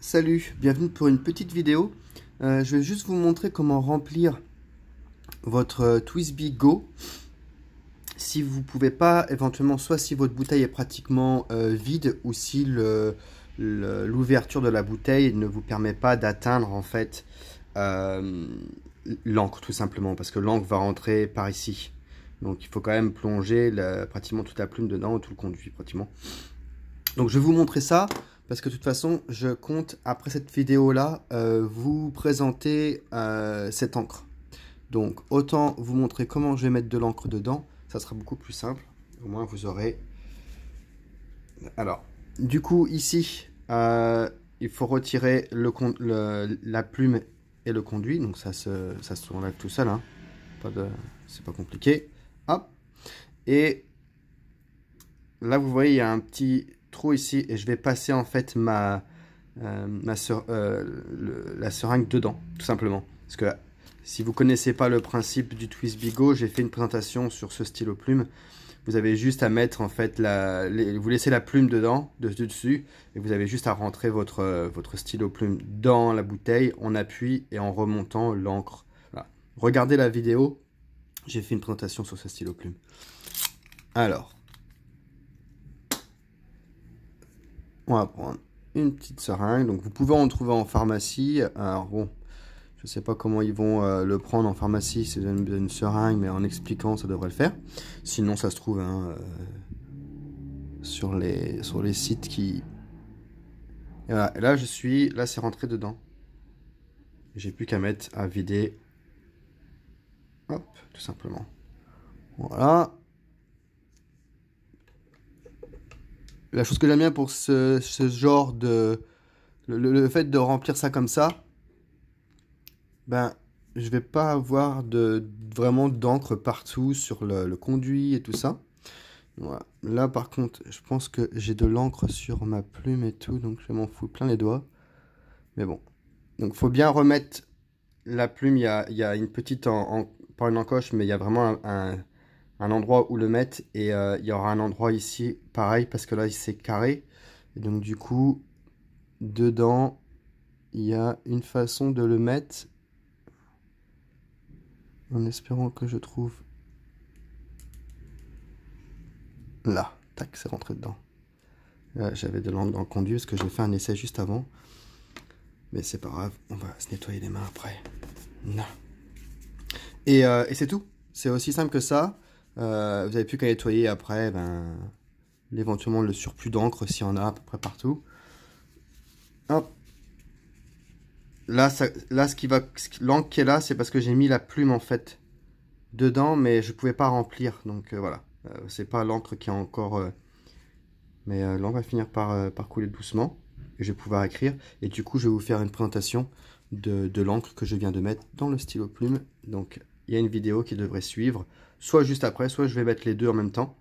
Salut, bienvenue pour une petite vidéo. Je vais juste vous montrer comment remplir votre TWSBI Go. Si vous pouvez pas, éventuellement, soit si votre bouteille est pratiquement vide ou si l'ouverture de la bouteille ne vous permet pas d'atteindre en fait l'encre tout simplement, parce que l'encre va rentrer par ici. Donc il faut quand même plonger pratiquement toute la plume dedans, tout le conduit pratiquement. Donc je vais vous montrer ça. Parce que de toute façon, je compte, après cette vidéo-là, vous présenter cette encre. Donc, autant vous montrer comment je vais mettre de l'encre dedans. Ça sera beaucoup plus simple. Au moins, vous aurez... Alors, du coup, ici, il faut retirer la plume et le conduit. Donc, ça se enlève tout seul. Hein. C'est pas compliqué. Hop. Et là, vous voyez, il y a un petit... trou ici et je vais passer en fait la seringue dedans tout simplement, parce que si vous connaissez pas le principe du TWSBI Go, j'ai fait une présentation sur ce stylo plume. Vous avez juste à mettre en fait vous laissez la plume dedans dessus et vous avez juste à rentrer votre stylo plume dans la bouteille en appui et en remontant l'encre. Voilà. Regardez la vidéo, j'ai fait une présentation sur ce stylo plume. Alors on va prendre une petite seringue. Donc vous pouvez en trouver en pharmacie. Alors bon, je sais pas comment ils vont le prendre en pharmacie. C'est une seringue, mais en expliquant, ça devrait le faire. Sinon, ça se trouve hein, sur les sites qui... Et voilà. Et là, c'est rentré dedans. J'ai plus qu'à mettre à vider. Hop, tout simplement. Voilà. La chose que j'aime bien pour ce genre de... Le fait de remplir ça comme ça, ben, je vais pas avoir vraiment d'encre partout sur le conduit et tout ça. Voilà. Là, par contre, je pense que j'ai de l'encre sur ma plume et tout, donc je m'en fous plein les doigts. Mais bon. Donc, faut bien remettre la plume. Il y a une petite, pas une encoche, mais il y a vraiment un endroit où le mettre. Et il y aura un endroit ici, pareil, parce que là, c'est carré. Et donc, du coup, dedans, il y a une façon de le mettre. En espérant que je trouve... Là, tac, c'est rentré dedans. J'avais de l'encre dans le conduit parce que j'ai fait un essai juste avant. Mais c'est pas grave, on va se nettoyer les mains après. Non. Et c'est tout. C'est aussi simple que ça. Vous n'avez plus qu'à nettoyer après, éventuellement le surplus d'encre s'il y en a à peu près partout. Hop. Là, l'encre qui est là, c'est parce que j'ai mis la plume en fait dedans, mais je pouvais pas remplir. Donc voilà. C'est pas l'encre qui est encore... mais l'encre va finir par couler doucement. Et je vais pouvoir écrire. Et du coup, je vais vous faire une présentation de l'encre que je viens de mettre dans le stylo plume. Donc, il y a une vidéo qui devrait suivre. Soit juste après, soit je vais mettre les deux en même temps.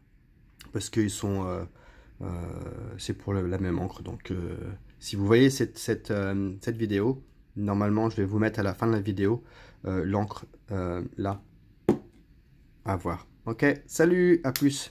Parce qu'ils sont... c'est pour la même encre. Donc, si vous voyez cette vidéo, normalement, je vais vous mettre à la fin de la vidéo l'encre là. À voir. Ok, salut, à plus.